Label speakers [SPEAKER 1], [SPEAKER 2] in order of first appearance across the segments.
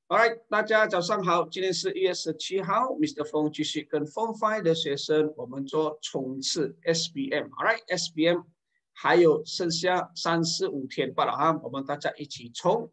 [SPEAKER 1] Alright，大家早上好，今天是1月17号，Mr. 风继续跟 Form 5的学生我们做冲刺 SBM，Alright，SBM 还有剩下3、4、5天罢了哈，我们大家一起冲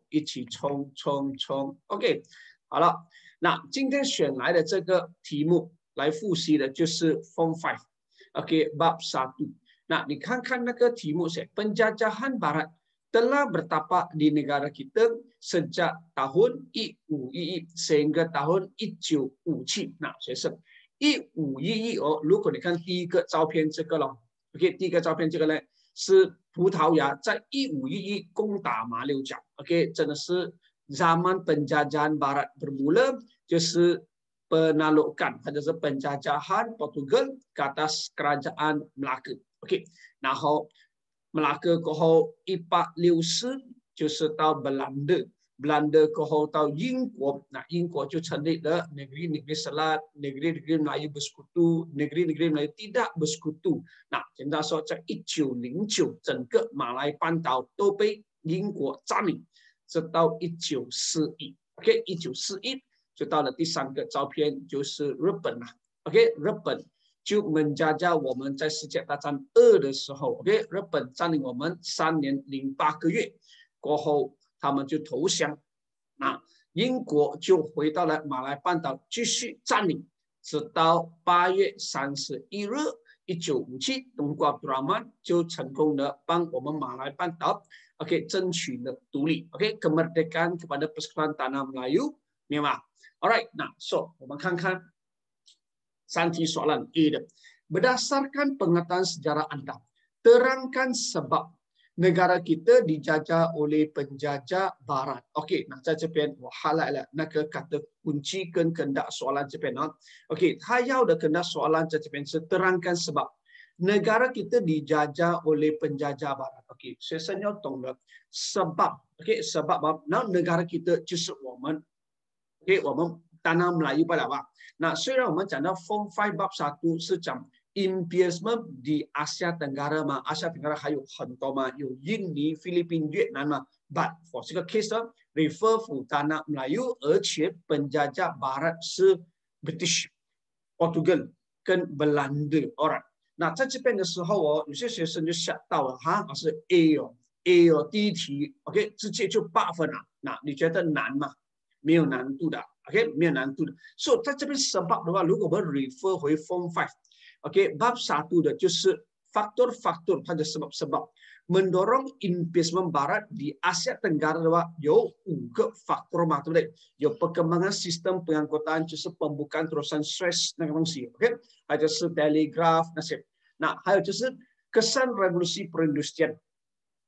[SPEAKER 1] ，OK，好了，那今天选来的这个题目来复习的就是 Form 5，OK，Bab 1。那你看看那个题目写penjajahan Barat telah bertapa di negara kita sejak tahun 1511 sehingga tahun 1957。那学生，1511哦，如果你看第一个照片这个咯 ，OK， 第一个照片这个呢是葡萄牙在1511攻打马六甲 ，OK， 真的是 zaman penjajahan Barat bermula， 就是penaklukan， 或者是penjajahan Portugal ke atas kerajaan Melaka，OK， 然后。Melaka 过后1464就是到 Belanda 过后到英国，那英国就成立了 negeri-negeri Selat, negeri-negeri Melayu bersekutu, negeri-negeri Melayu tidak bersekutu。那简单说，在1909，整个马来半岛都被英国占领，直到1941。OK，1941就到了第3个照片，就是日本了。OK， 日本。就menjajah我们在世界大战2的时候 ，OK， 日本占领我们3年零8个月，过后他们就投降，那英国就回到了马来半岛继续占领，直到8月31日1957，东姑阿布拉曼就成功的帮我们马来半岛 OK 争取了独立 ，OK kemerdekaan kepada Persekutuan Tanah Melayu， 明白 ？Alright， 那 so 我们看看。Santi soalan A 的 berdasarkan pengetahuan sejarah anda, terangkan sebab negara kita dijajah oleh penjajah barat. Okey， 那在这边我 highlight 了那个 kata kunci 跟 kehendak soalan 这边啊。Okey， 他要的 kehendak soalan 在这边是 terangkan sebab negara kita dijajah oleh penjajah barat. Okey， 学生要懂得 sebab， okey sebab 然后 negara kita 就是我们 ，okey 我们 tanah Melayu 罢了吧。那虽然我们讲到 Form 5 Bab 1是讲 imperialisme di Asia Tenggara 嘛 ，Asia Tenggara 还有很多嘛，有印尼、菲律宾、越南嘛。But for 这个 case 呢 ，refer to Tanah Melayu， 而且penjajah Barat 是 British、Portugal 跟 Belanda。Alright， 那在这边的时候哦，有些学生就吓到了哈，是 A 哦 第一题 ，OK， 直接就8分了。那你觉得难吗？没有难度的。OK， 没有难度的。所以在这边 sebab 的话，如果我们 refer 回 Form 5，OK，Bab 1的就是 faktor-faktor 它的 sebab mendorong imperialisme Barat di Asia Tenggara 的话，有5个 faktor 嘛，对不对？有 perkembangan sistem pengangkutan， 就是 pembukaan terusan Suez 那个东西 ，OK， 还有就是 telegraph 那些，那还有就是kesan revolusi perindustrian，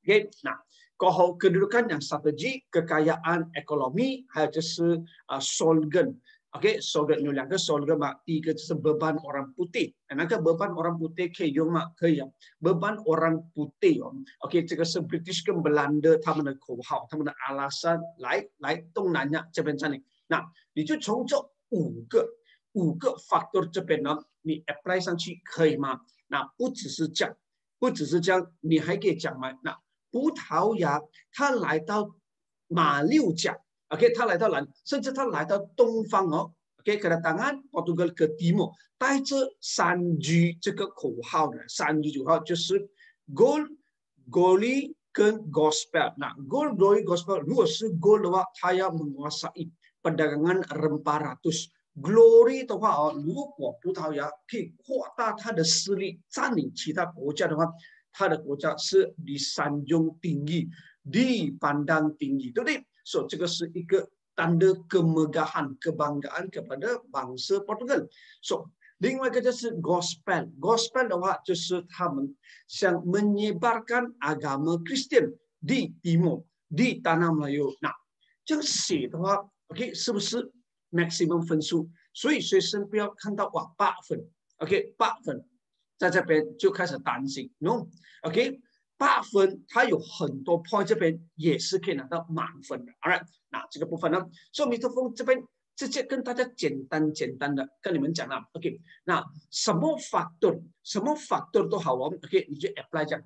[SPEAKER 1] OK， 那。过后 kedudukan yang strategi, kekayaan ekonomi， 还有就是slogan，OK， slogan 有2个 slogan 嘛，第一个就是 beban orang putih， 那个 beban orang putih 可以用吗？可以啊 ，beban orang putih 哦 ，OK， 这个是 British 跟 Belanda 他们的口号，他们的alasan来东南亚这边占领。那你就从这5个 factor 这边呢，你 apply 上去可以吗？那不只是这样，你还可以讲吗？那葡萄牙，他来到马六甲 ，OK， 他来到甚至他来到东方哦 ，OK， kedatangan Portugal ke Timur， 带着3G 这个口号的3G 口号就是 Gold Glory 跟 Gospel。那 Gold Glory Gospel， 如果是 Gold 的话，他要menguasai perdagangan rempah ratus。Glory 的话哦，如果葡萄牙可以扩大他的势力，占领其他国家的话。他的国家是disanjung tinggi， dipandang tinggi， 对不对？所以这个是一个 tanda kemegahan kebanggaan kepada bangsa Portugal。所以另外一个就是 gospel 的话，就是他们想 menyebarkan agama Kristen di Timur di Tanah Melayu。那这样写的话 ，OK， 是不是 maximum 分数？所以学生不要看到哇8分 ，OK， 8分。在这边就开始担心 ，no，OK， 8分，它有很多 point 这边也是可以拿到满分的 ，alright， 那这个部分呢，所以米特风这边直接跟大家简单的跟你们讲了 ，OK， 那什么 factor 都好，我们 OK， 你就 apply 这样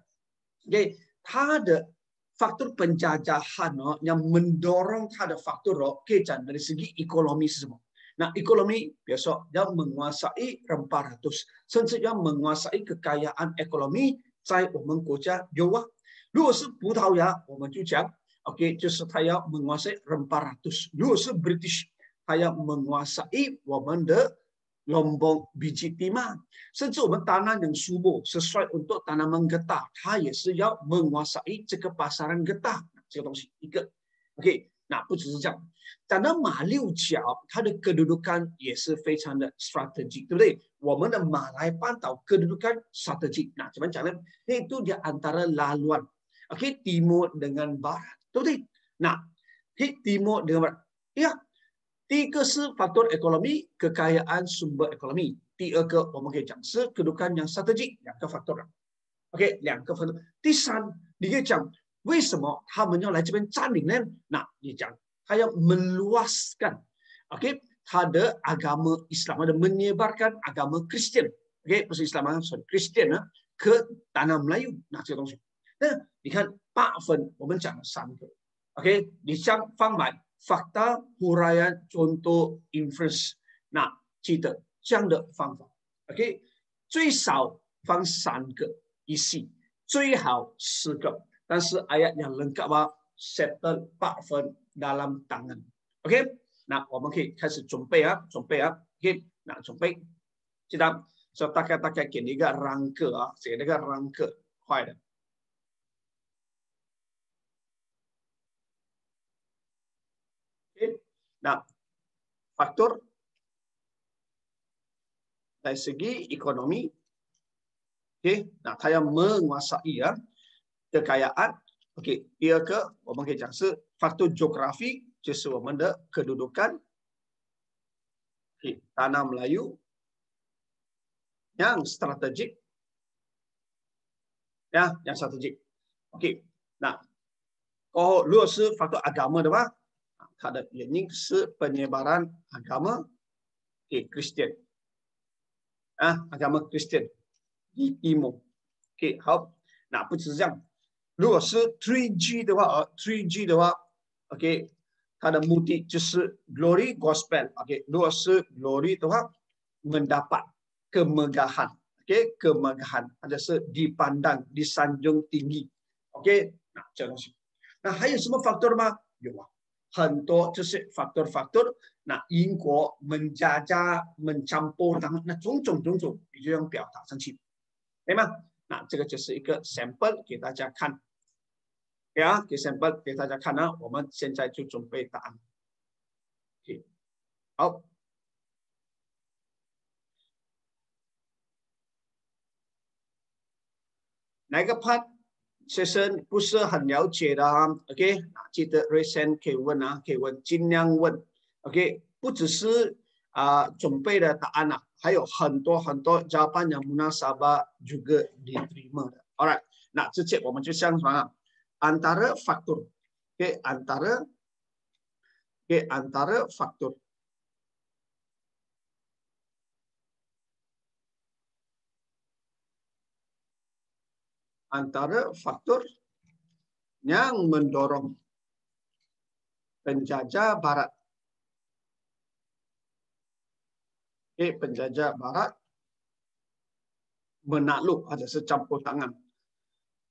[SPEAKER 1] ，OK， 它的 faktor penjajahan yang mendorong ada faktor kejan dari segi ekonomi semua. Nah, ekonomi besok yang menguasai rempah ratus,甚至 yang menguasai kekayaan ekonomi 在我们国家有啊。如果是葡萄牙，我们就讲 OK， 就是它要 menguasai rempah ratus。如果是 British， 它要 menguasai 我们的 lombok biji timah， 甚至我们 tanah yang subur sesuai untuk tanaman getah， 它也是要 menguasai 这个 pasaran getah 这个东西一个 OK。那不只是这样，讲到马六甲，它的 kedudukan 也是非常的 strategic， 对不对？我们的马来半岛 kedudukan strategic， nah cuman讲呢，itu di antara laluan OK timur dengan barat， 对不对？那 timur dengan barat， ya， 第一个是 faktor ekonomi kekayaan sumber ekonomi， 第二个我们可以讲是 kedudukan yang strategic， 两个 faktor OK， 两个 faktor。第三，你可以讲。为什么他们要来这边占领呢？那你讲，他要 meluaskan, OK， 他的 agama Islam， ada menyebarkan agama Kristian， OK， 不是 Islam， 是 Kristian 呢， ke tanah Melayu， 那这个东西。那你看8分，我们讲了3个 ，OK， 你像放满 fakta huraian contoh inference， 那记得这样的方法 ，OK， 最少放3个一系，最好4个。但是 ayat yang lengkap settle 8分 dalam tangan. OK， 那我们可以开始准备啊，OK， 那准备，记得，所以大概给你一个 rangka 啊，写那个 rangka， 快的。OK， 那 faktor dari segi ekonomi, OK， 那它要 menguasai 啊。kekayaan，OK， 第二个我们可以讲是 faktor geografi， 就是我们的 kedudukan， OK， tanah Melayu yang strategik， ya， yang strategik， OK， 那如果是 faktor agama 的话，它的原因是 penyebaran agama Kristian， agama Kristian di Timur， OK， 好，那不只是这样。如果是 3G 的话 3G 的话 OK， 它的目的就是 glory gospel OK， 如果是 glory 的话 mendapat kemegahan OK， kemegahan 或者是 dipandang disanjung tinggi OK， 那这东西。那还有什么 faktor 吗？有啊，很多就是 faktor。那英国 menjajah mencampur tangan， 那种种你就用表达上去，对吗？那这个就是一个 sample 给大家看。呀，给 sample 给大家看呢，我们现在就准备答案。OK， 好，哪个 part 学生不是很了解的啊 ？OK， 记得 raise hand 可以问啊，可以问，尽量问。OK， 不只是准备的答案啊，还有很多jawapan yang munasabah juga diterima 的。Alright， 那直接我们就相传啊。antara faktor, okay, antara faktor yang mendorong penjajah Barat, okay, penjajah Barat menakluk ada secampur tangan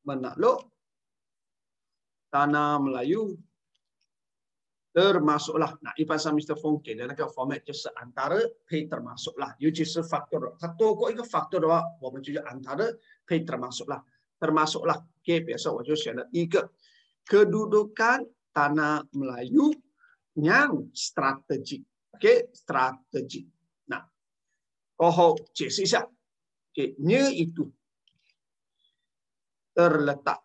[SPEAKER 1] menakluk tanah Melayu termasuklah， 那一般上 Mr. Fong 给的那个 format 就是 antara 配 termasuklah， 尤其是 faktor， 它多过一个 faktor 的话，我们就叫 antara 配 termasuklah， OK， 比如说我就选了第一个 kedudukan tanah Melayu yang strategik， OK， strategik。那过后解释一下 ，OK，nya itu terletak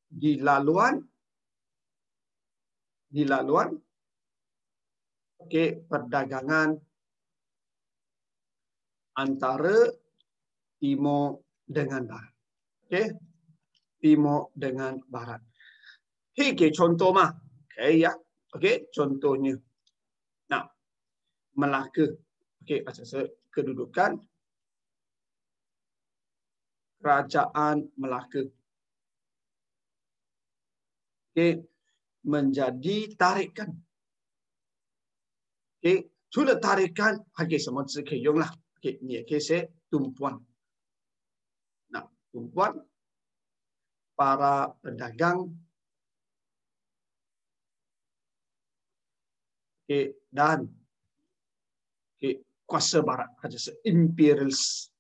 [SPEAKER 1] di laluan perdagangan antara timur dengan barat. Okey, timur dengan barat. Hei, okay, contoh mah. Okay, ya. Okey, contohnya. Nah, Melaka. Okey, asas kedudukan Kerajaan Melaka. menjadi tarikan.除了 tarikan 还可以什么字可以用啦？你也可以写 tumpuan。那 tumpuan para pedagang dan kuasa barat 或者是 imperialist，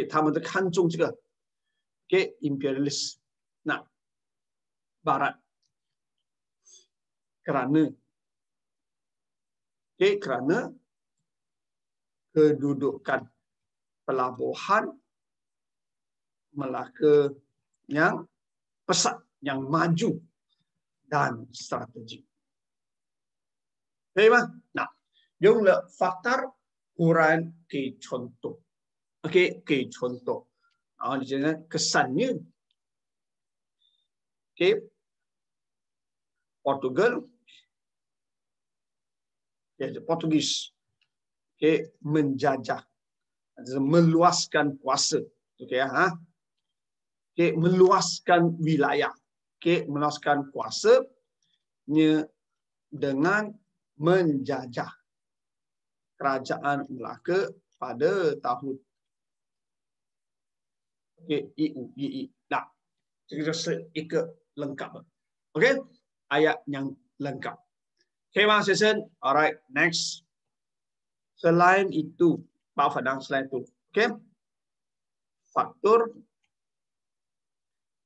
[SPEAKER 1] 他们都看重这个imperialist。那 barat kerana kedudukan pelabuhan Melaka yang pesat, yang maju dan strategik. Okey mah? Nah, dùng là faktor Quran ke contoh. Okey, ke contoh. Jadi kesannya Portugal, Portugis, menjajah, meluaskan kuasa, meluaskan wilayah, meluaskan kuasanya dengan menjajah kerajaan Melaka pada tahun IUII. Nah, itu adalah lengkap. Okey, ayat yang lengkap. Okay, Mas Jason. Alright, next. Selain itu, Pak Fadang, selain itu, okay, faktor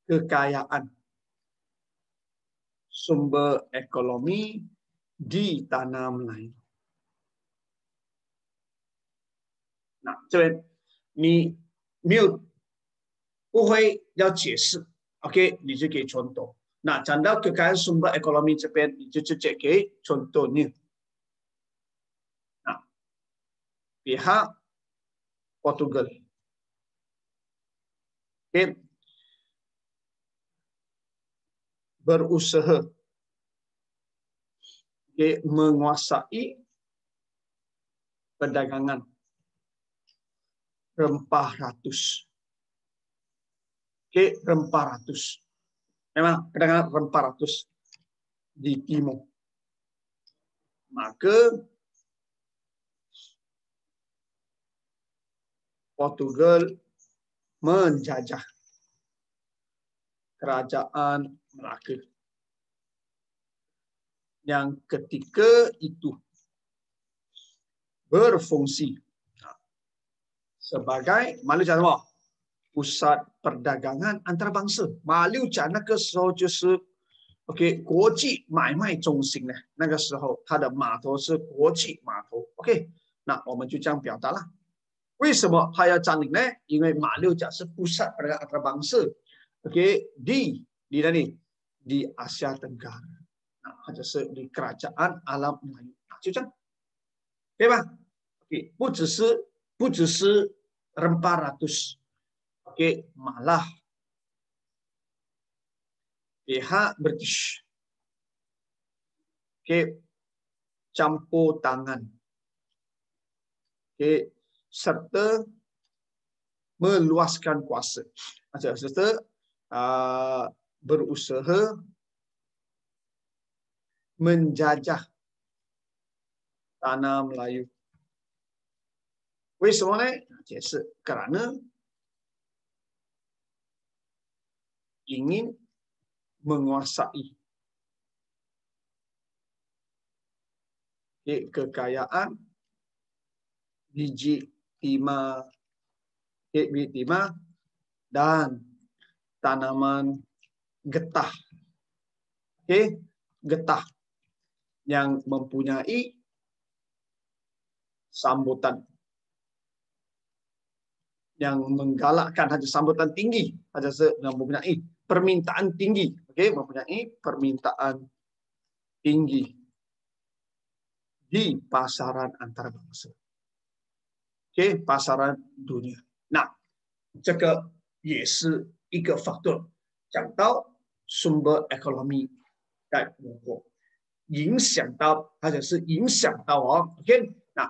[SPEAKER 1] kekayaan sumber ekonomi di tanah Melayu. 那这边你没有不会要解释 ，OK， 你就给contoh。那讲到kekayaan sumber ekonomi 这边，你就直接给contohnya。那pihak Portugal, berusaha menguasai perdagangan rempah ratus. Rempah ratus. Memang perdagangan rempah ratus di timur. Maka Portugal menjajah kerajaan Melaka yang ketika itu berfungsi sebagai pusat perdagangan antarabangsa。马六甲那个时候就是国际买卖中心呢，那个时候它的码头是国际码头。那我们就这样表达了。为什么它要占领呢？因为马六甲是pusat perdagangan antarabangsa di哪里？ di Asia Tenggara， 或者是di kerajaan alam Melayu， 就这样，对吧？不只是rempah ratus， malah pihak British campur tangan serta meluaskan kuasa, serta berusaha menjajah tanah Melayu. 为什么呢？解释 kerana ingin menguasai kekayaan biji timah, dan tanaman getah. Getah yang mempunyai sambutan, yang menggalakkan hanya sambutan tinggi, yang mempunyai permintaan tinggi, mempunyai permintaan tinggi di pasaran antarabangsa, pasaran dunia. 那这个也是一个 faktor， 讲到 sumber ekonomi 在我国影响到，或者是影响到那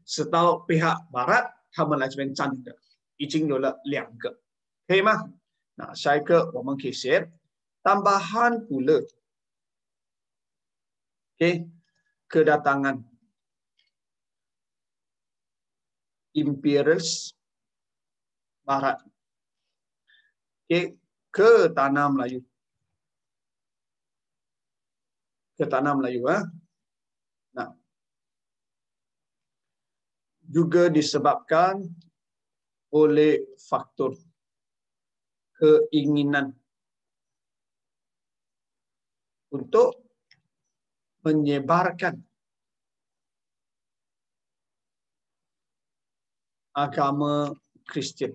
[SPEAKER 1] 直到pihak Barat 他们来这边占领的，已经有了2个，可以吗？那下一个我们可以写 tambahan pula Okey, kedatangan imperialis Barat. Okey, ke tanah Melayu. Ke tanah Melayu. Nah, juga disebabkan oleh faktor keinginan untuk menyebarkan agama Kristian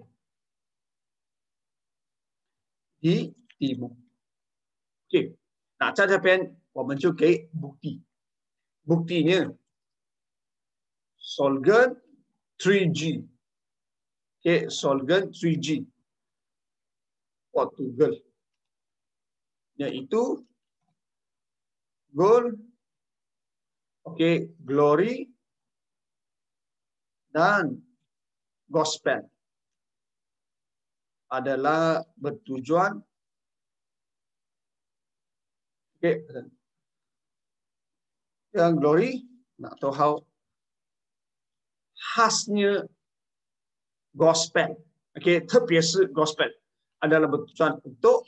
[SPEAKER 1] di Timur. OK， 那在这边我们就给bukti. Buktinya Solgen 3G. OK, Solgen 3G. Portugal. Yaitu Gold, OK, Glory dan Gospel adalah bertujuan yang Glory nak tahu how khasnya Gospel, OK, 特别是 Gospel adalah bertujuan untuk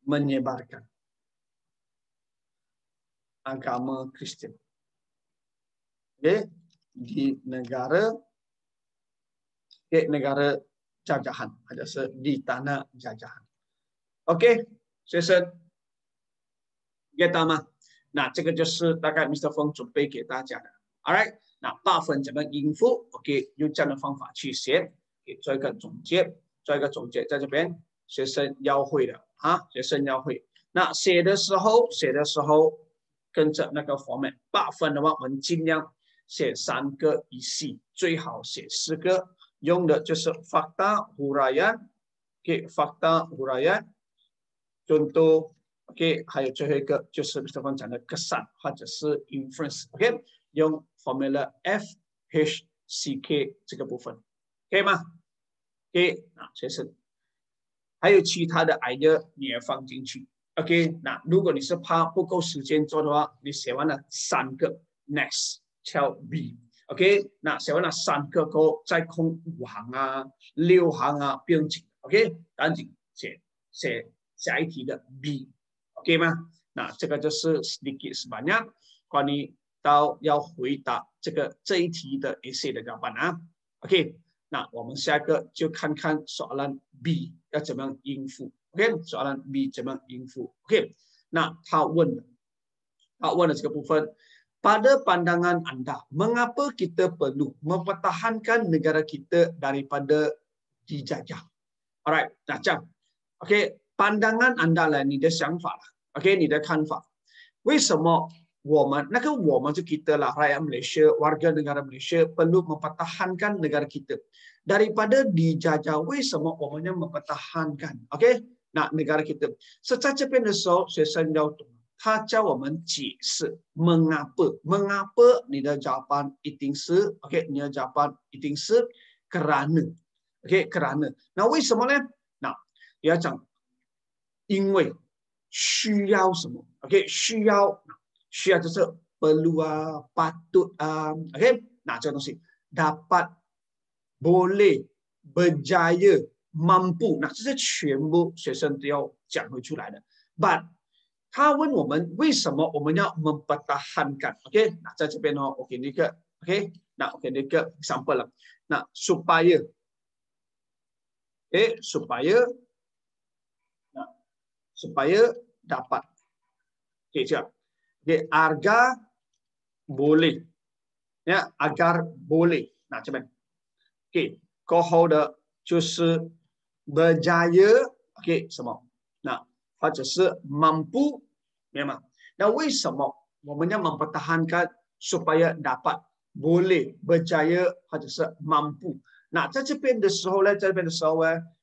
[SPEAKER 1] menyebarkan agama Kristian, okay, di negara, okay, negara jajahan, ada di tanah jajahan. OK， 学生 get 到吗？那这个就是大概 Mr. 风准备给大家的。All right， 那8分怎么应付 ？OK， 用这样的方法去写，给做一个总结，做一个总结，在这边学生要会的啊，学生要会。那写的时候跟着那个 format， 8分的话，我们尽量写3个isi， 最好写4个，用的就是 fakta huraian， OK， fakta huraian， contoh。OK， 还有最后一个就是 Mr. 方讲的kesan或者是 inference，OK， 用 formula FHCK 这个部分，可以吗 ？OK， 那学生还有其他的 idea 你也放进去 ，OK， 那如果你是怕不够时间做的话，你写完了3个 next 敲 B，OK， 那写完了3个过后再空5行啊、6行啊，不用紧 ，OK， 赶紧写下一题的 B。OK 吗？那这个就是 sedikit sebanyak 关于到要回答这一题的 essay 的jawaban啊。OK， 那我们下一个就看看soalan B 要怎么样应付。OK， soalan B 怎么样应付 ？OK， 那他问的这个部分 ，pada pandangan anda, mengapa kita perlu mempertahankan negara kita daripada dijajah? Alright， 那这样 ，OK。pandangan anda 了，你的想法了 ，OK， 你的看法，为什么我们就kita lah rakyat Malaysia, warga negara Malaysia perlu mempertahankan negara kita daripada dijajah？为什么我们要mempertahankan？ OK， 那 negara kita， 是在这边的时候，学生要懂，他教我们解释 mengapa， 你的jawapan一定是 OK， 你的jawapan一定是 kerana， OK， kerana， 那为什么呢？那你要讲。因为需要什么 ？OK， 需要就是 perlu 啊、patut 啊 ，OK， 那这个东西 dapat boleh berjaya mampu， 那这些全部学生都要讲回出来的。But 他问我们为什么我们要 mempertahankan？ OK， 那在这边哦，我给你一个 OK， 那我给你一个 example 了。那 supaya， OK， supaya dapat. Okay, siap. Okay, agar boleh. Ya, agar boleh. Nah, 这边 Okay, 过后的就是 berjaya. Okay, 什么？那或者是 mampu， 明白吗？那为什么我们要 mempertahankan supaya dapat boleh berjaya 或者是 mampu？ 那在这边的时候呢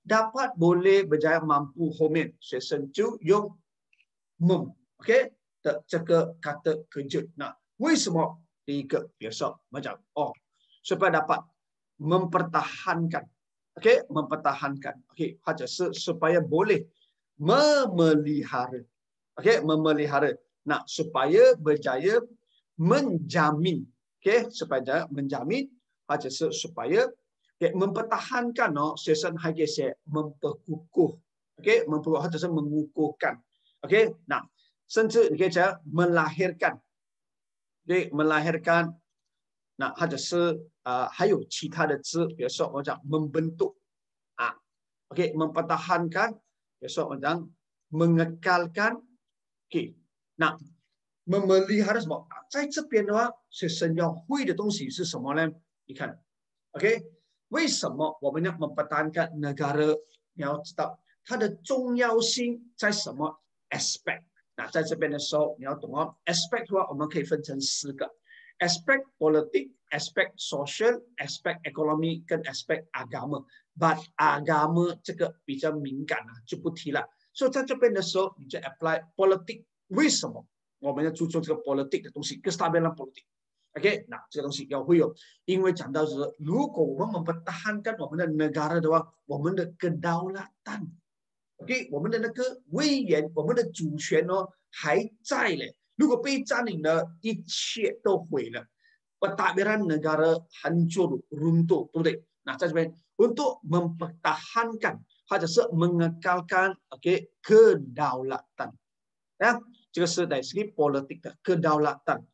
[SPEAKER 1] ，dapat boleh berjaya mampu 后面学生就用 OK 的这个 kata kerja。那为什么第一个比如说我们讲supaya dapat mempertahankan OK 或者是 supaya boleh memelihara Okey, memelihara. Nah, supaya berjaya menjamin, okey, supaya menjamin, aja supaya okey, mempertahankan season harga saya memperkukuh, okey, memperkukuh atau mengukuhkan, okey. Nah, 甚至你可以讲 melahirkan， okey, melahirkan， 那或者是还有其他的字，比如说我讲 membentuk 啊 ，okey, mempertahankan， 比如说我讲 mengekalkan， okey， 那 memelihara 什么？在这边的话，学生要会的东西是什么呢？你看 ，OK， 为什么我们要 mempertahankan negara？ 你要知道它的重要性在什么 aspect？ 那在这边的时候，你要懂哦 ，aspect 的话，我们可以分成4个 aspect politik、aspect social、aspect economy 跟 aspect agama。But agama 这个比较敏感就不提了。所以在这边的时候，你就 apply politik， 为什么？我们要注重这个 politik 的东西 ，kestabilan politik。OK， 那这个东西要会有，因为讲到是，如果我们mempertahankan我们的 negara 的话，我们的 kedaulatan，OK， 我们的那个威严，我们的主权还在嘞。如果被占领了，一切都毁了。Pentadbiran negara hancur, runtuh, 对不对？那在这边 untuk mempertahankan， 或者是 mengekalkan， OK， kedaulatan， ya， 这个是dari segi politik 的 kedaulatan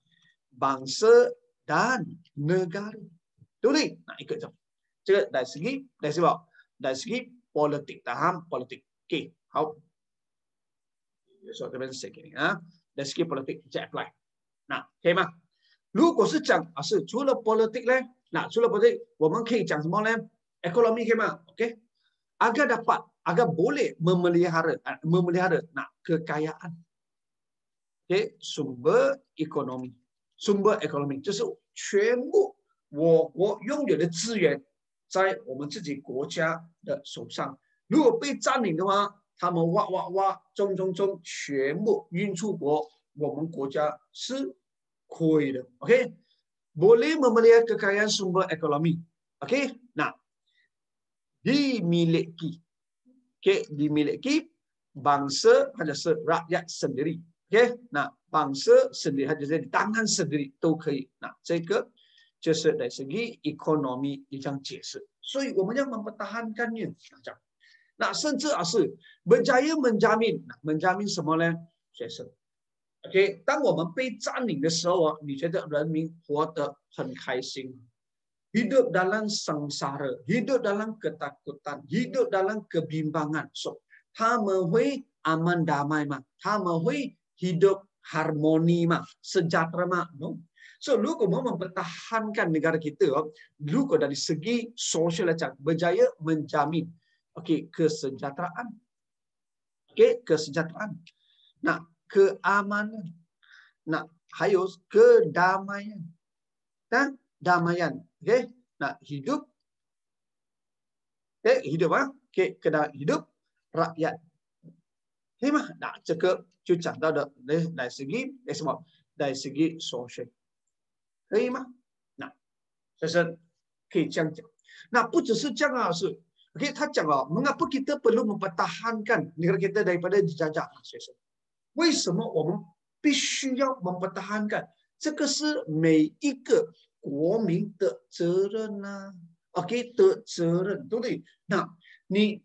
[SPEAKER 1] bangsa dan negara， 对不对？那一个这个dari segi 什么？ dari segi politik， taham politik。OK， 好，说这边是谁给你啊 ？dari segi politik 再 apply， 那可以吗？如果是讲是除了 politik 呢，那除了 politik， 我们可以讲什么呢 ？ekonomi 可以吗 ？OK， agar dapat， agar boleh memelihara， nah kekayaan， OK， sumber ekonomi， sumber ekonomi 就是全部我国拥有的资源在我们自己国家的手上。如果被占领的话，他们挖，种，全部运出国，我们国家是亏的 ，OK， boleh memelihara kekayaan sumber ekonomi， OK， nah dimiliki， OK， dimiliki bangsa 或者是 rakyat sendiri， OK， 那 bangsa sendiri 或者是 tangan sendiri 都可以，那这个就是dari segi ekonomi 一张解释，所以我们要 mempertahankannya， 那甚至是 berjaya menjamin， menjamin 什么呢？学生。OK， 当我们被占领的时候你觉得人民活得很开心 ，hidup dalam sengsara， hidup dalam ketakutan， hidup dalam kebimbangan， so 他们会 aman damai 吗？ 他们会 hidup harmoni 吗？ sejahtera 吗？ No。So 如果我们 mempertahankan negara kita， 如果dari segi sosial 来讲 berjaya menjamin OK kesejahteraan， OK kesejahteraan， 那 keamanan， nah 还有 kedamaian， dan damaian， OK， nah hidup， OK hidup OK hidup rakyat， 可以吗？那这个就讲到的dari segi 什么？ dari segi social， 可以吗？那这是可以这样讲。那不只是这样是 OK， 他讲mengapa kita perlu mempertahankan negara kita daripada dijajah， 学生。为什么我们必须要 mempertahankan？ 这个是每一个国民的责任OK 的责任，对不对？那你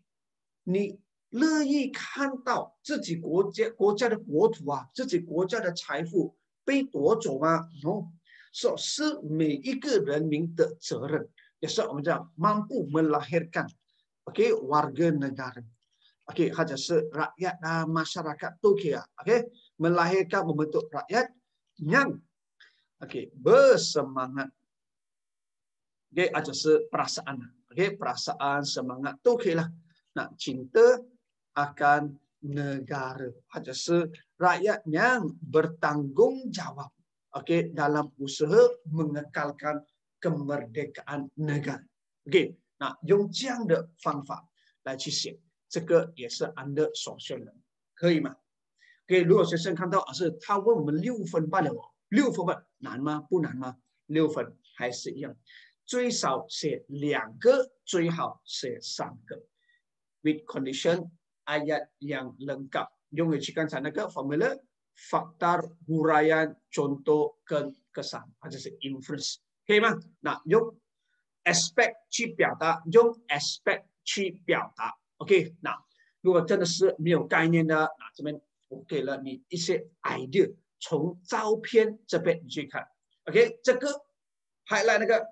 [SPEAKER 1] 乐意看到自己国家的国土自己国家的财富被夺走吗 ？No， 说是每一个人民的责任，也是我们讲 mampu melahirkan OK warga negara。Okey, 或者是 rakyat masyarakat tu okey, melahirkan membentuk rakyat yang okey bersemangat. Okey, 或者是 perasaan. Okey, perasaan semangat tu okeylah. Nak cinta akan negara, 或者是 rakyat yang bertanggungjawab. Okey, dalam usaha mengekalkan kemerdekaan negara. Okey, 那用这样的方法来去写。这个也是 under social 的，可以吗？可以。如果学生看到是他问我们6分半了，6分半难吗？不难吗？6分还是一样，最少写2个，最好写3个。With condition ayat yang lengkap 用回去刚才那个 formula faktor huraian contoh kesan， 这是 influence， 可以吗？那用 aspect 去表达，用 aspect 去表达 ，OK？ 那如果真的是没有概念的，那这边我给了你一些 idea， 从照片这边你去看 ，OK？ 这个 highlight 那个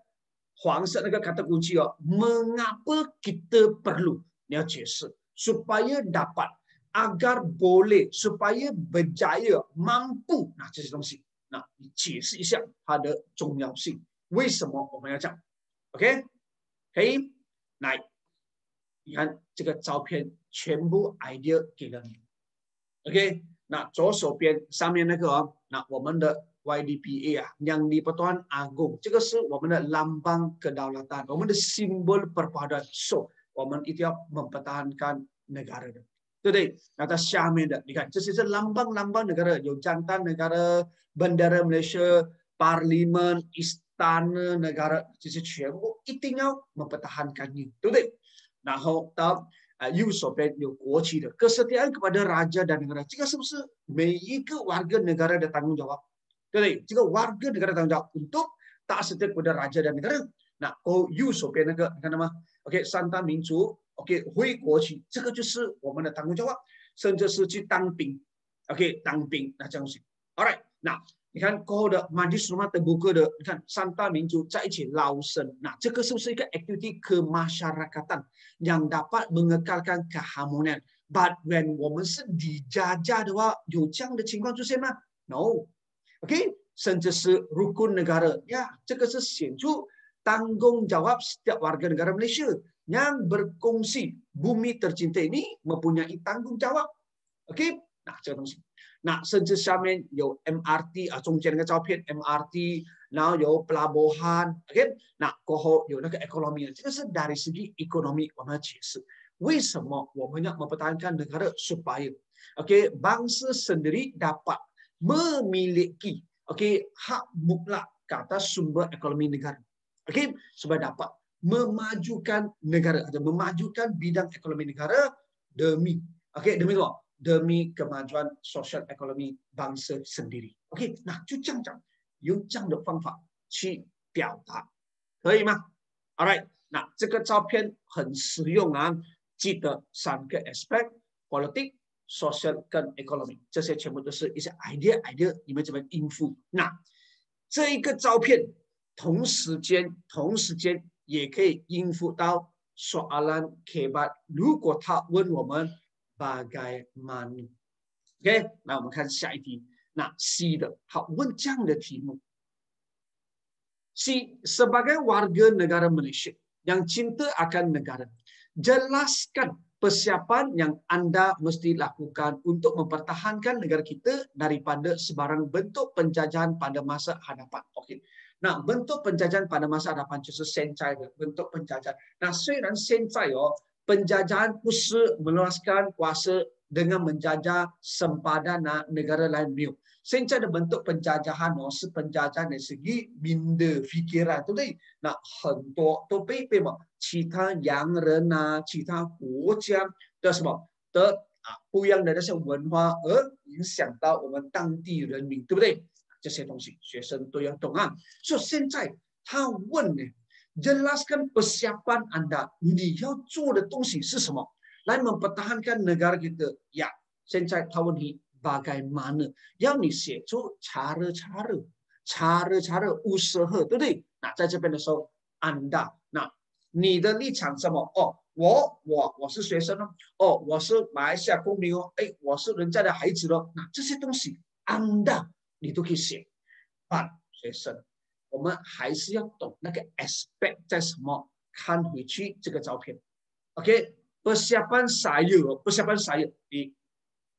[SPEAKER 1] 黄色那个 kata kunci 哦 ，mengapa kita perlu？ 你要解释 supaya dapat agar boleh supaya berjaya mampu， 那这些东西，那你解释一下它的重要性，为什么我们要这样 ？OK？ 可以，来，你看这个照片，全部 idea 给了你 ，OK？ 那左手边上面那个哦，那我们的 YDPA 啊，Yang di-Pertuan Agong， 这个是我们的 lambang kedaulatan， 我们的 simbol perpaduan， so 我们一定要mempertahankan negara 的。对不对？那它下面的，你看，这些是 lambang negara， 有jantan negara, bendera Malaysia, parlimen, istana negara， 这些全部一定要mempertahankan ini， 对不对？然后到右手边有国旗的 kesetiaan kepada raja dan negara， 这个是不是每一个 warga negara 的tanggung jawab？ 对不对？这个 warga negara 的tanggung jawab untuk tak setia kepada raja dan negara。那右手边那个，你看到吗 ？OK， 三大民族。OK， 挥国旗，这个就是我们的tanggung jawab，甚至是去当兵 ，OK， 当兵那这样子。All right， 那你看过后的 majlis rumah terbuka 的，你看三大民族在一起捞生，那这个是不是一个 activity kemasyarakatan yang dapat mengekalkan keharmonian？ But when 我们是dijajah的话，有这样的情况出现吗 ？No，OK， 甚至是 rukun negara， 呀，这个是显出tanggung jawab setiap warga negara Malaysia。yang berkongsi bumi tercinta ini mempunyai tanggung jawab, OK？ 那这个东西，那甚至下面有 MRT 啊，中间那个照片 MRT， 然后有 pelabuhan， OK？ 那过后有那个 economy， 这个是dari segi ekonomi 我们要解释为什么我们要mempertahankan negara supaya OK bangsa sendiri dapat memiliki OK hak mutlak ke atas sumber ekonomi negara, OK supaya dapat memajukan negara atau memajukan bidang ekonomi negara demi demi apa? Demi kemajuan sosial ekonomi bangsa sendiri. OK， 那就这样讲，用这样的方法去表达，可以吗 ？All right， 那这个照片很实用啊，记得3个 aspect：politik, social 跟 economy， 这些全部都是一些 idea， 你们怎么应付？那这一个照片同时间也可以应付到 soalan kebat， 如果他问我们 bagaimana， OK， 那我们看下一题，那 C 的，他问这样的题目 ：C sebagai warga negara Malaysia yang cinta akan negara, jelaskan persiapan yang Anda mesti lakukan untuk mempertahankan negara kita daripada sebarang bentuk penjajahan pada masa hadapan. OK。那bentuk penjajahan pada masa hadapan 就是现在的 bentuk penjajahan。那虽然现在penjajahan 不是 meluaskan kuasa dengan menjajah sempadan negara lain， 没有。现在的 bentuk penjajahan 是 penjajahan dari segi minda fikiran， 对不对？那很多都被其他洋人其他国家的什么的不一样的那些文化而影响到我们当地人民，对不对？这些东西学生都要懂啊。所以现在他问呢 ，jelaskan persiapan Anda， 你要做的东西是什么？来 mempertahankan negara kita。呀，现在他问你 bagaimana， 要你写出 cara-cara usaha， 对不对？那在这边的时候 Anda， 那你的立场什么？我是学生我是马来西亚公民我是人家的孩子那这些东西 Anda。你都可以写，学生，我们还是要懂那个 aspect 在什么。看回去这个照片 ，OK， persiapan saya 第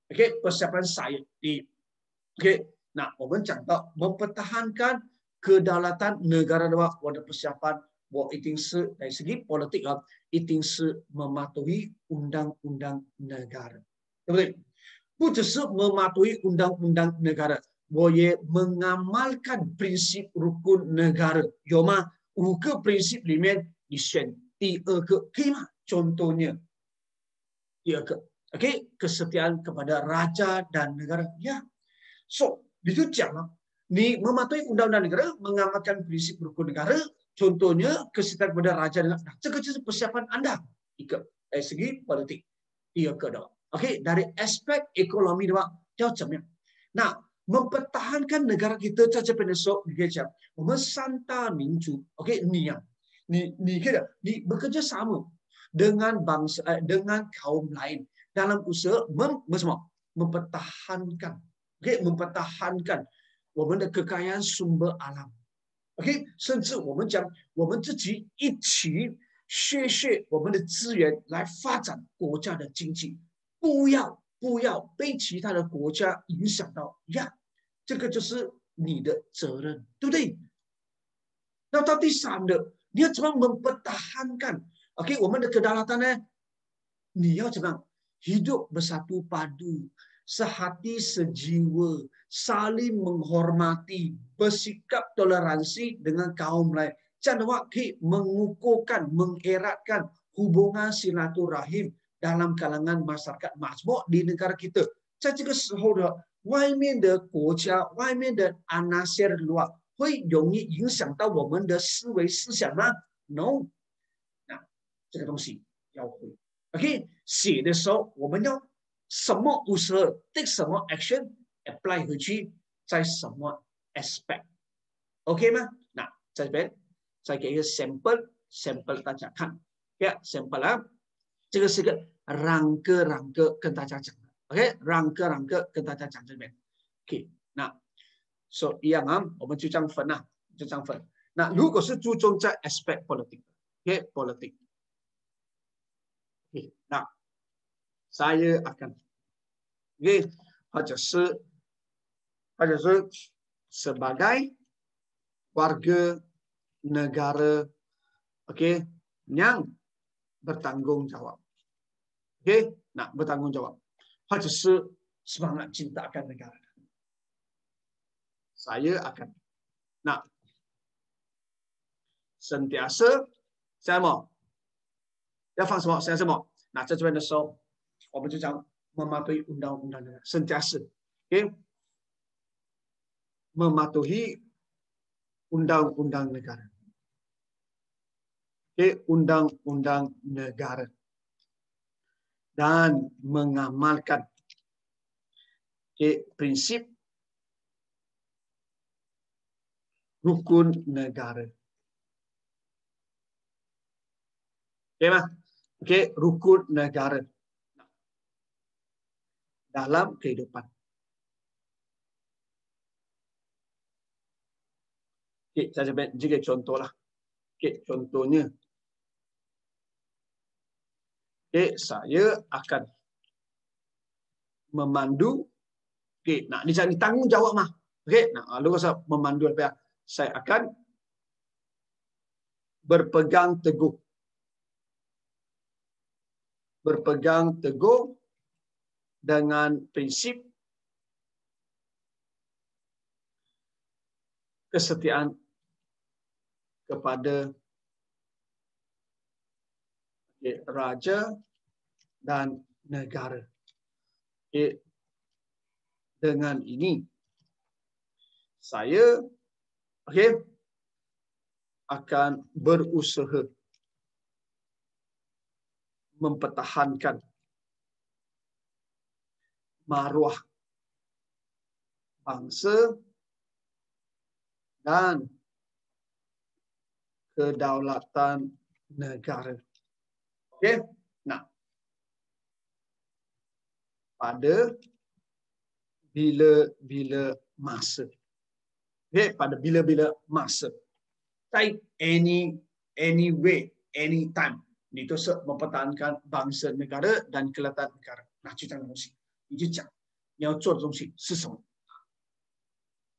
[SPEAKER 1] ，OK， persiapan saya 第 ，OK， 那我们讲到 mempertahankan kedaulatan negara 的话，我的 persiapan 我一定是 dari segi politik 一定是 mematuhi undang-undang negara， 对不对？不只是 mematuhi undang-undang negara。我也 mengamalkan prinsip rukun negara， 有吗？5个 prinsip 里面，你选第2个，可以吗？contohnya，第2个 Okey, kesetiaan kepada raja dan negara. Ya. So, itu jangan ni mematuhi undang-undang negara, mengamalkan prinsip rukun negara, contohnya kesetiaan kepada raja dan negara. Itu adalah persiapan anda dari segi politik. Ia kedua. Okey, dari aspek ekonomi dua, jauh macam. Nah, mempertahankan negara kita caca penesok macam, memesanta mincu. Okey, ni yang ni kira ni bekerja sama dengan bangsa dengan kaum lain dalam usaha mempertahankan, okay, mempertahankan 我们的 kekayaan sumber alam. OK， 甚至我们讲我们自己一起share 我们的资源来发展国家的经济，不要被其他的国家影响到呀，这个就是你的责任，对不对？那到第三的，你要怎么 mempertahankan OK 我们的 kedaulatan 呢？你要怎么样 hidup bersatu padu, sehati sejiwa, saling menghormati, bersikap toleransi dengan kaum lain. Jangan wakil mengukuhkan, mengeratkan hubungan silaturahim dalam kalangan masyarakat majmuk di negara kita. 在这个时候呢，外面的国家、外面的阿那些人的话，会容易影响到我们的思维思想吗 ？No， 那这个东西要会。OK， 写的时候我们要什么usaha take 什么 action apply 回去在什么 aspect，OK 吗？那在这边再给一个 sample 大家看，呀 sample 啊，这个是个rangka 跟大家讲的 ，OK rangka 跟大家讲这边 ，OK 那 so 一样啊，我们就这样分啊，就这样分。那如果是注重在 aspect politik，OK politik。Nah, saya akan, okay, 或者是sebagai warga negara, okay, yang bertanggung jawab, okay, nak bertanggung jawab, 或者是 semangat cinta akan negara. Saya akan, nak sentiasa, saya mau. 要放什么？现在什么？那在这边的时候，我们就讲mematuhi undang-undang negara, sentiasa, okay? mematuhi undang-undang negara, okay? undang-undang negara dan mengamalkan, okay, prinsip rukun negara. Okay, mah? Okay, rukun negara dalam kehidupan. Okay, saya juga contohlah. Okay, contohnya. Okay, saya akan memandu. Okay, nak dicari tanggung jawab mah. Okay, nah, lu rasa memandu apa ya? Saya akan berpegang teguh dengan prinsip kesetiaan kepada raja dan negara. Dengan ini saya akan berusaha mempertahankan maruah bangsa dan kedaulatan negara. Okey. Nah, pada bila-bila masa. Okey, pada bila-bila masa. Take any way, any time. Itu mempertahankan bangsa negara dan kedaulatan negara. 那就这样的东西，你就讲你要做的东西是什么，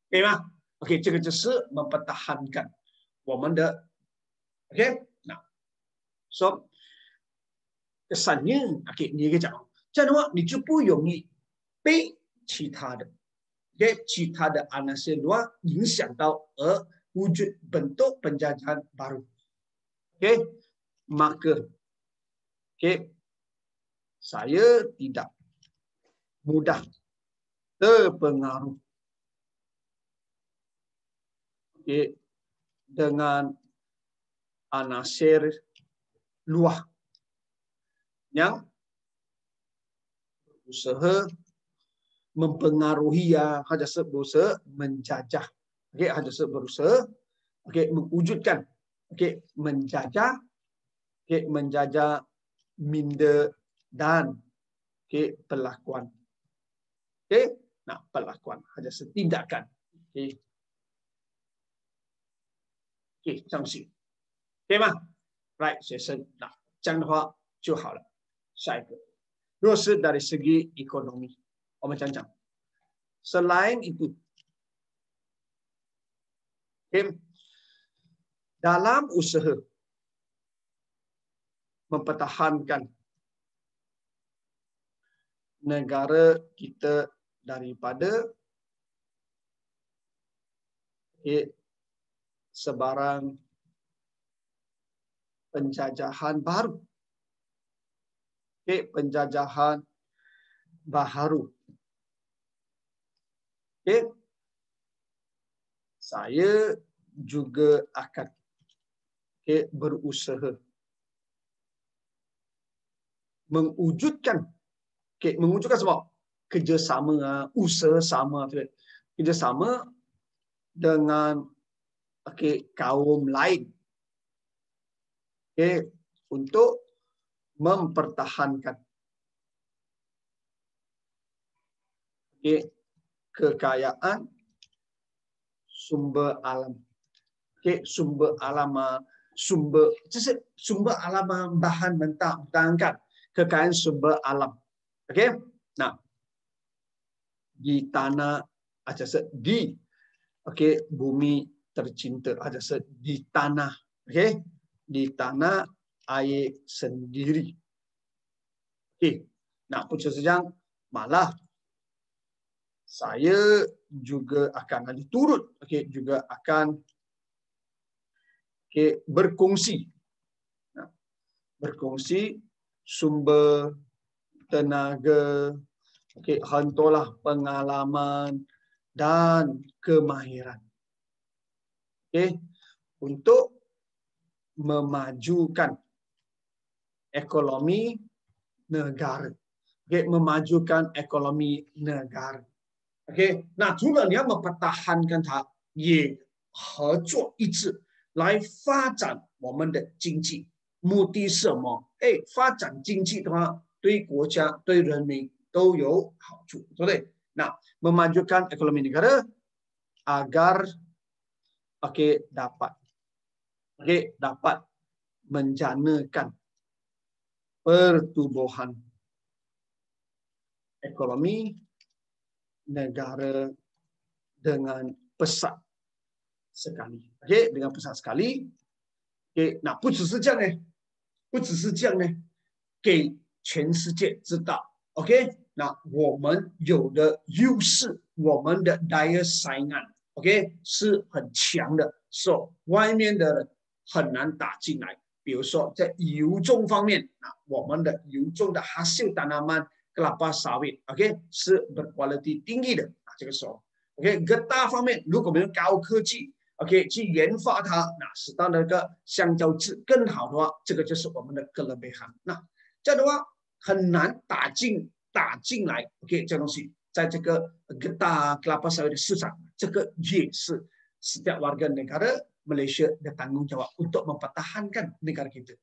[SPEAKER 1] 可以吗 ？OK， 这个就是mempertahankan 我们的 OK， 那 so kesannya OK， 你可以讲这样的话，你就不容易被其他的 OK 其他的阿那些luar影响到而wujud bentuk penjajahan baru. OK， maka OK saya tidak mudah terpengaruh dengan anasir luar yang berusaha mempengaruhi hanya berusaha menjajah, hanya berusaha mewujudkan, menjajah, menjajah minda dan perlakuan, nah perlakuan hanya tindakan,相信，对吗 ？Right， 学生，那这样的话就好了。下一个，若是dari segi ekonomi， 我们讲 selain itu， dalam usaha mempertahankan negara kita daripada sebarang penjajahan baru. Penjajahan baharu. Saya juga akan berusaha mewujudkan semua kerjasama, usaha sama, kerjasama dengan kaum lain, untuk mempertahankan kekayaan sumber alam, sumber alam, sumber alam bahan mentah, utangkan kekayaan sumber alam, nah di tanah di bumi tercinta, di tanah, di tanah air sendiri. Nah, Pucuk Sejang malah saya juga akan turut, juga akan berkongsi, berkongsi sumber tenaga, hantolah pengalaman dan kemahiran, untuk memajukan ekonomi negara, memajukan ekonomi negara.那除了你要mempertahankan它，也合作一致来发展我们的经济。目的是什么？发展经济的话，对国家、对人民都有好处，对不对？那memajukan ekonomi negara agar dapat menjanakan pertumbuhan ekonomi negara dengan pesat sekali. Dengan pesat sekali.那不只是这样呢，不只是这样呢，给全世界知道。那我们有的优势，我们的daya saingan，是很强的，所以外面的人很难打进来。比如说在油种方面，我们的油种的hasil tanaman kelapa sawit， 是 berkualiti tinggi 的。这个时候，getah 方面，如果我们用高科技，去研发它，那使到那个香蕉质更好的话，这个就是我们的kelebihan。那这样的话很难打进来，这东西在这个getah kelapa sawit 的市场，这个也是setiap warga negara Malaysia bertanggung jawab untuk mempertahankan negara kita.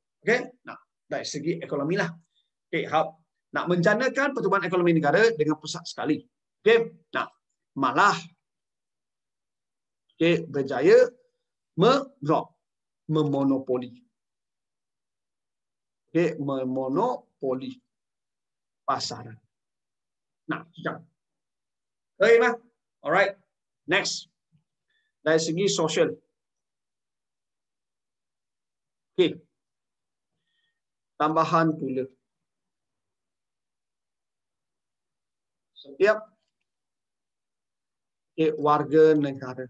[SPEAKER 1] Nah dari segi ekonomi lah. Hap. Nak menjanakan pertumbuhan ekonomi negara dengan pesat sekali. Nah malah berjaya memonopoli, memonopoli pasaran. Nah, baik mah. Alright, next. Dari segi sosial. Tambahan pula. Setiap warga negara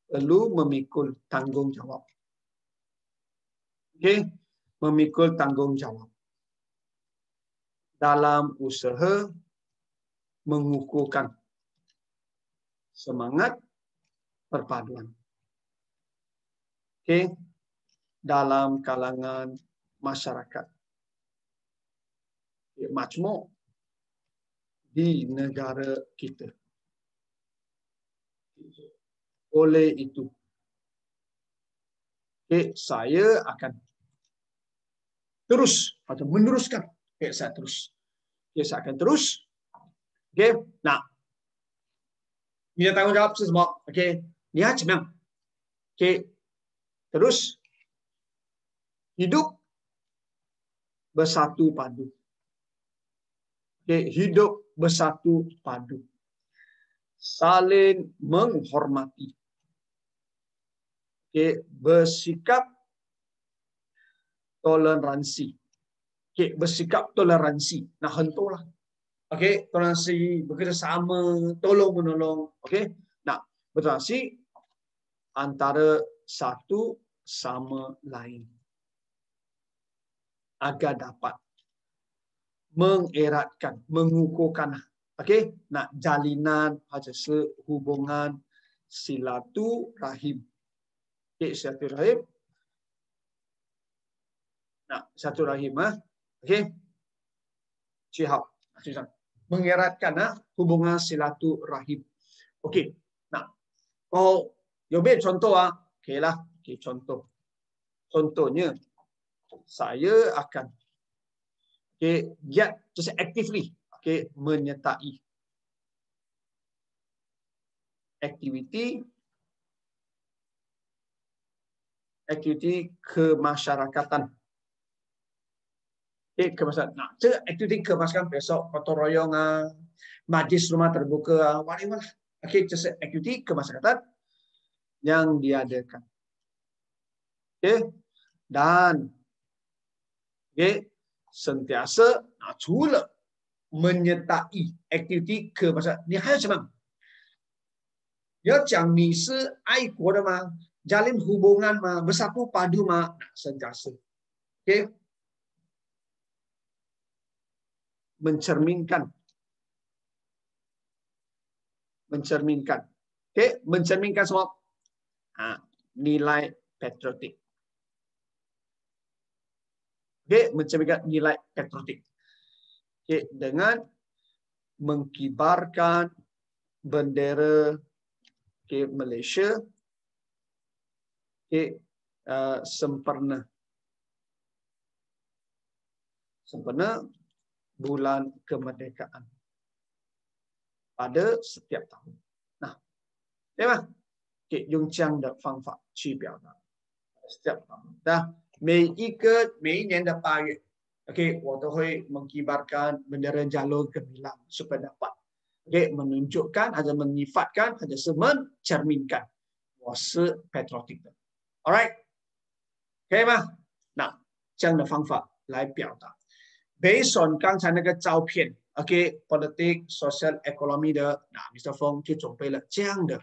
[SPEAKER 1] perlu memikul tanggungjawab. Memikul tanggungjawab. dalam usaha mengukuhkan semangat perpaduan. Okey, dalam kalangan masyarakat. Majmuk di negara kita. Oleh itu, saya akan terus atau meneruskan. Saya terus. Saya akan terus. Nah, ini tanggungjawab semua. Ni macam terus hidup bersatu padu. Hidup bersatu padu. Saling menghormati. Bersikap toleransi. Bersikap toleransi. Nah, hentulah. Toleransi bekerjasama, tolong menolong. Nah, bertoleransi antara satu sama lain agar dapat mengeratkan, mengukuhkan, nak jalinan aja hubungan silaturahim. Silaturahim. Nah, silaturahim Cihap. Mengeratkan hubungan silaturahim. Nah, kalau Yobel contoh lah. Contoh. Contohnya, saya akan giat just actively menyertai aktiviti kemasyarakatan. Kemasyarakatan. Nah, aktiviti kemasyarakatan besok gotong royong, majlis rumah terbuka, whatever. Just aktiviti kemasyarakatan yang diadakan. Dan sentiasa cula menyertai aktiviti kemasyarakatan. Ni hai macam mana? Dia 讲你是爱国的吗 ？jalin hubungan 吗 ？bersatu padu 吗 ？sentiasa. Mencerminkan. Mencerminkan semua nilai patriotik. Mencerminkan nilai patriotik. Dengan mengkibarkan bendera Malaysia sempurna bulan kemerdekaan pada setiap tahun. Nah, 对吧？用这样的方法去表达 setiap tahun. Nah, 每一年的8月 我都会 mengibarkan bendera jalur gemilang supaya dapat menunjukkan atau menyifatkan atau mencerminkan 我是 patriotic 的 ，alright， 可以吗？那这样的方法来表达 ，based on 刚才那个照片 ，politik social economy 的，那 Mr. Fong 就准备了这样的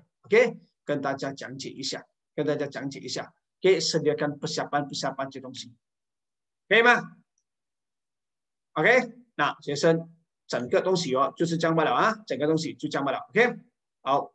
[SPEAKER 1] 跟大家讲解一下，sediakan persiapan 这东西，可以吗 ？OK， 那学生整个东西就是这样罢了整个东西就这样罢了 ，OK， 好。